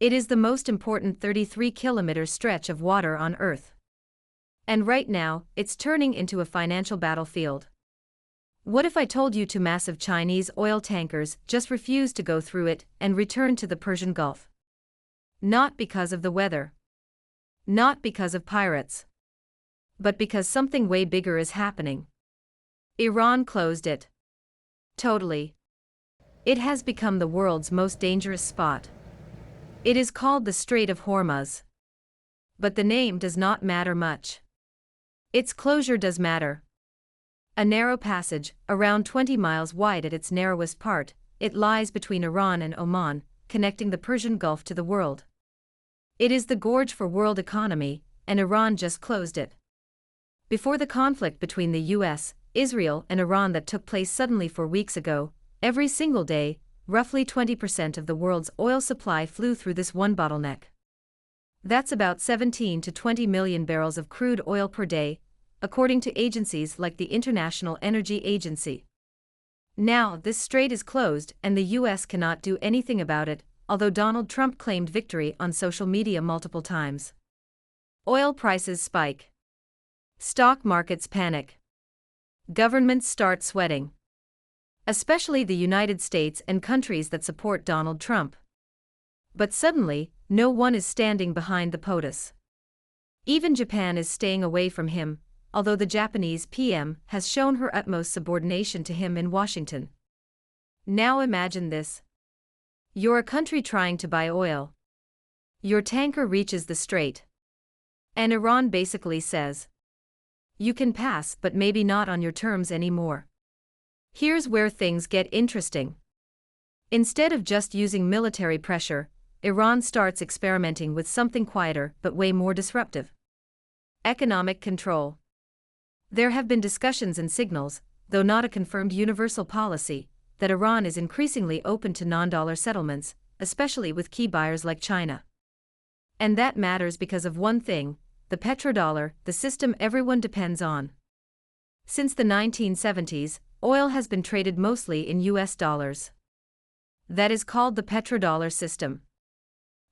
It is the most important 33-kilometer stretch of water on Earth. And right now, it's turning into a financial battlefield. What if I told you two massive Chinese oil tankers just refused to go through it and returned to the Persian Gulf? Not because of the weather. Not because of pirates. But because something way bigger is happening. Iran closed it. Totally. It has become the world's most dangerous spot. It is called the Strait of Hormuz. But the name does not matter much. Its closure does matter. A narrow passage, around 20 miles wide at its narrowest part, it lies between Iran and Oman, connecting the Persian Gulf to the world. It is the gorge for world economy, and Iran just closed it. Before the conflict between the US, Israel and Iran that took place suddenly 4 weeks ago, every single day, roughly 20% of the world's oil supply flew through this one bottleneck. That's about 17 to 20 million barrels of crude oil per day, according to agencies like the International Energy Agency. Now, this strait is closed and the US cannot do anything about it, although Donald Trump claimed victory on social media multiple times. Oil prices spike. Stock markets panic. Governments start sweating. Especially the United States and countries that support Donald Trump. But suddenly, no one is standing behind the POTUS. Even Japan is staying away from him, although the Japanese PM has shown her utmost subordination to him in Washington. Now imagine this. You're a country trying to buy oil. Your tanker reaches the strait. And Iran basically says, you can pass, but maybe not on your terms anymore. Here's where things get interesting. Instead of just using military pressure, Iran starts experimenting with something quieter but way more disruptive. Economic control. There have been discussions and signals, though not a confirmed universal policy, that Iran is increasingly open to non-dollar settlements, especially with key buyers like China. And that matters because of one thing, the petrodollar, the system everyone depends on. Since the 1970s, oil has been traded mostly in US dollars. That is called the petrodollar system.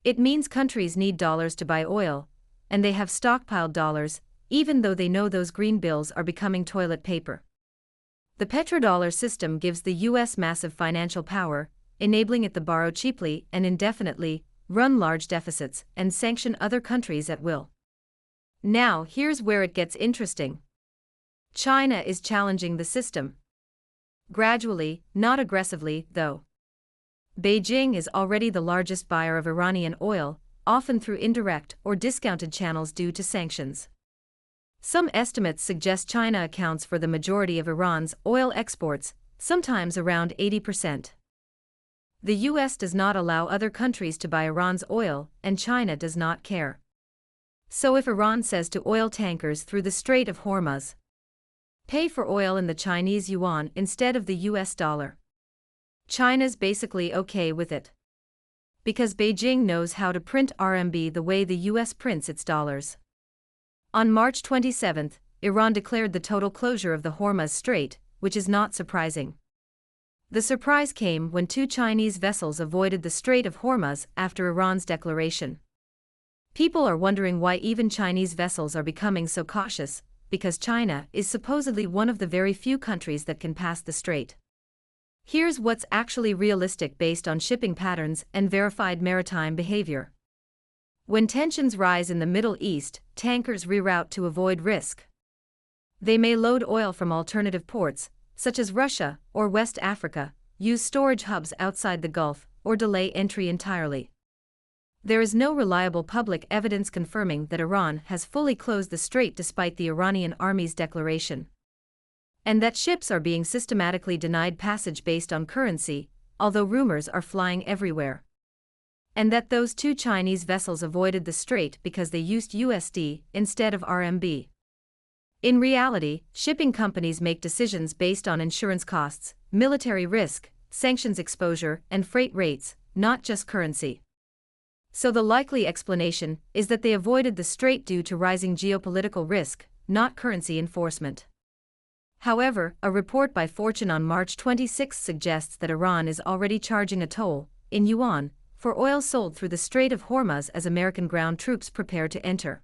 It means countries need dollars to buy oil, and they have stockpiled dollars, even though they know those green bills are becoming toilet paper. The petrodollar system gives the US massive financial power, enabling it to borrow cheaply and indefinitely, run large deficits, and sanction other countries at will. Now, here's where it gets interesting. China is challenging the system. Gradually, not aggressively, though. Beijing is already the largest buyer of Iranian oil, often through indirect or discounted channels due to sanctions. Some estimates suggest China accounts for the majority of Iran's oil exports, sometimes around 80%. The US does not allow other countries to buy Iran's oil, and China does not care. So if Iran says to oil tankers through the Strait of Hormuz, pay for oil in the Chinese yuan instead of the US dollar, China's basically okay with it. Because Beijing knows how to print RMB the way the US prints its dollars. On March 27, Iran declared the total closure of the Hormuz Strait, which is not surprising. The surprise came when 2 Chinese vessels avoided the Strait of Hormuz after Iran's declaration. People are wondering why even Chinese vessels are becoming so cautious, because China is supposedly one of the very few countries that can pass the strait. Here's what's actually realistic based on shipping patterns and verified maritime behavior. When tensions rise in the Middle East, tankers reroute to avoid risk. They may load oil from alternative ports, such as Russia or West Africa, use storage hubs outside the Gulf, or delay entry entirely. There is no reliable public evidence confirming that Iran has fully closed the strait despite the Iranian army's declaration. And that ships are being systematically denied passage based on currency, although rumors are flying everywhere. And that those 2 Chinese vessels avoided the strait because they used USD instead of RMB. In reality, shipping companies make decisions based on insurance costs, military risk, sanctions exposure, and freight rates, not just currency. So the likely explanation is that they avoided the strait due to rising geopolitical risk, not currency enforcement. However, a report by Fortune on March 26 suggests that Iran is already charging a toll, in yuan, for oil sold through the Strait of Hormuz as American ground troops prepare to enter.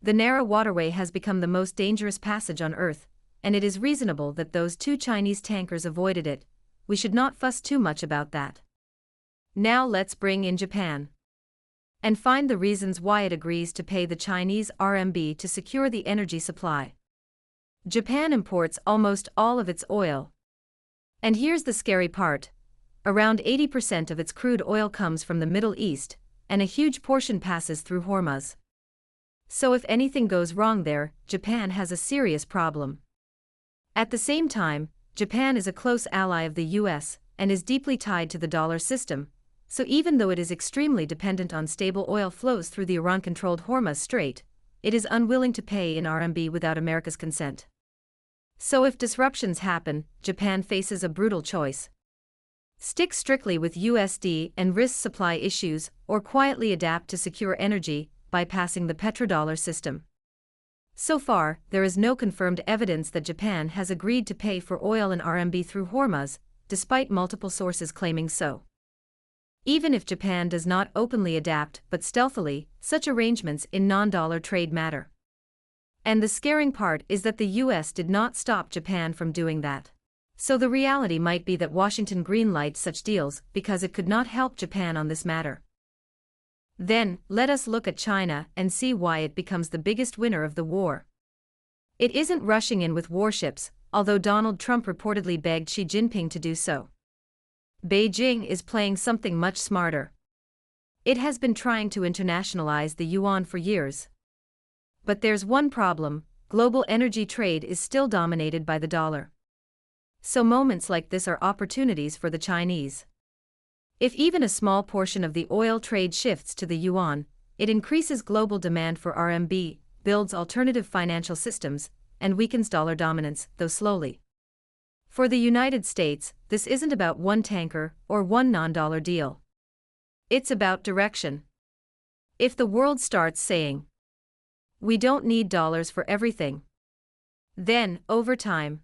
The narrow waterway has become the most dangerous passage on Earth, and it is reasonable that those 2 Chinese tankers avoided it. We should not fuss too much about that. Now let's bring in Japan and find the reasons why it agrees to pay the Chinese RMB to secure the energy supply. Japan imports almost all of its oil. And here's the scary part. Around 80% of its crude oil comes from the Middle East, and a huge portion passes through Hormuz. So if anything goes wrong there, Japan has a serious problem. At the same time, Japan is a close ally of the US and is deeply tied to the dollar system, so even though it is extremely dependent on stable oil flows through the Iran-controlled Hormuz Strait, it is unwilling to pay in RMB without America's consent. So if disruptions happen, Japan faces a brutal choice. Stick strictly with USD and risk supply issues, or quietly adapt to secure energy, bypassing the petrodollar system. So far, there is no confirmed evidence that Japan has agreed to pay for oil in RMB through Hormuz, despite multiple sources claiming so. Even if Japan does not openly adapt but stealthily, such arrangements in non-dollar trade matter. And the scaring part is that the US did not stop Japan from doing that. So the reality might be that Washington greenlights such deals because it could not help Japan on this matter. Then, let us look at China and see why it becomes the biggest winner of the war. It isn't rushing in with warships, although Donald Trump reportedly begged Xi Jinping to do so. Beijing is playing something much smarter. It has been trying to internationalize the yuan for years. But there's one problem: global energy trade is still dominated by the dollar. So moments like this are opportunities for the Chinese. If even a small portion of the oil trade shifts to the yuan, it increases global demand for RMB, builds alternative financial systems, and weakens dollar dominance, though slowly. For the United States, this isn't about one tanker or one non-dollar deal. It's about direction. If the world starts saying, "We don't need dollars for everything," then, over time,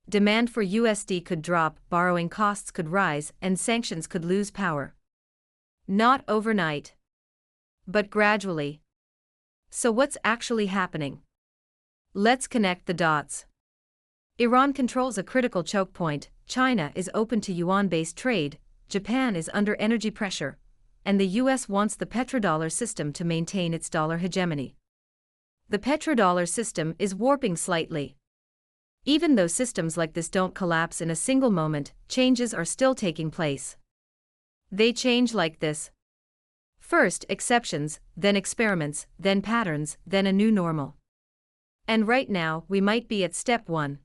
demand for USD could drop, borrowing costs could rise, and sanctions could lose power. Not overnight, but gradually. So what's actually happening? Let's connect the dots. Iran controls a critical choke point, China is open to yuan-based trade, Japan is under energy pressure, and the US wants the petrodollar system to maintain its dollar hegemony. The petrodollar system is warping slightly. Even though systems like this don't collapse in a single moment, changes are still taking place. They change like this. First exceptions, then experiments, then patterns, then a new normal. And right now, we might be at step 1.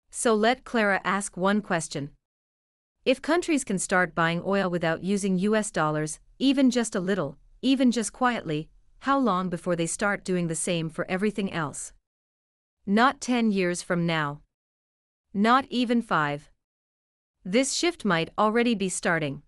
So let Clara ask one question. If countries can start buying oil without using US dollars, even just a little, even just quietly, how long before they start doing the same for everything else? Not 10 years from now. Not even 5. This shift might already be starting.